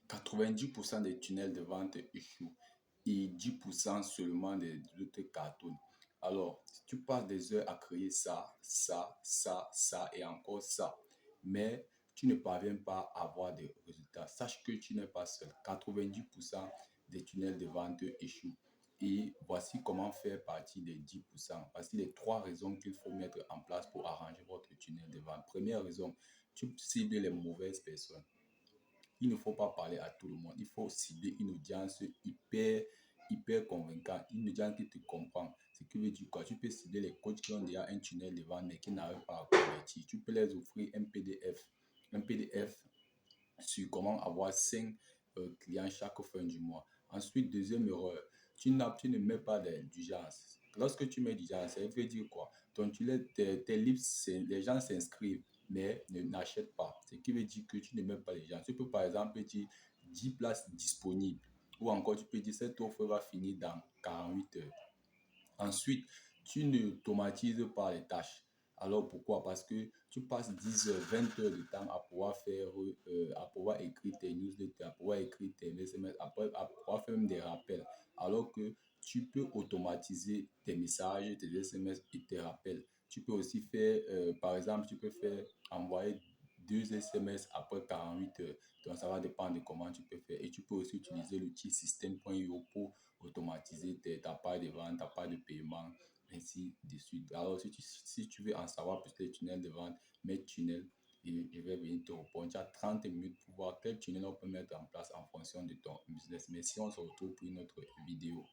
90% des tunnels de vente échouent et 10% seulement des autres cartonnent. Alors, tu passes des heures à créer ça et encore ça, mais tu ne parviens pas à avoir des résultats. Sache que tu n'es pas seul. 90% des tunnels de vente échouent. Et voici comment faire partie des 10%. Voici les 3 raisons qu'il faut mettre en place pour arranger votre tunnel de vente. Première raison, tu cibles les mauvaises personnes. Il ne faut pas parler à tout le monde. Il faut cibler une audience hyper convaincante, une audience qui te comprend. Ce qui veut dire quoi? Tu peux cibler les coachs qui ont déjà un tunnel de vente mais qui n'arrivent pas à convertir. Tu peux les offrir un PDF sur comment avoir 5 clients chaque fin du mois. Ensuite, deuxième erreur, tu ne mets pas d'urgence. Lorsque tu mets d'urgence, ça veut dire quoi? Tes livres, les gens s'inscrivent, mais n'achètent pas. Ce qui veut dire que tu ne mets pas d'urgence. Tu peux par exemple dire 10 places disponibles. Ou encore, tu peux dire cette offre va finir dans 48 heures. Ensuite, tu ne t'automatises pas les tâches. Alors pourquoi? Parce que tu passes 10 heures, 20 heures de temps à pouvoir écrire tes newsletters, à pouvoir écrire tes SMS, à pouvoir faire même des rappels. Alors que tu peux automatiser tes messages, tes SMS et tes rappels. Tu peux aussi faire, par exemple, tu peux faire envoyer 2 SMS après 48 heures. Donc, ça va dépendre de comment tu peux faire. Et tu peux aussi utiliser l'outil système.io pour automatiser ta part de vente, ta part de paiement, ainsi de suite. Alors, si tu veux en savoir plus les tunnels de vente, mets tunnel et je vais venir te répondre. Tu as 30 minutes pour voir quel tunnel on peut mettre en place en fonction de ton business. Mais si on se retrouve pour une autre vidéo.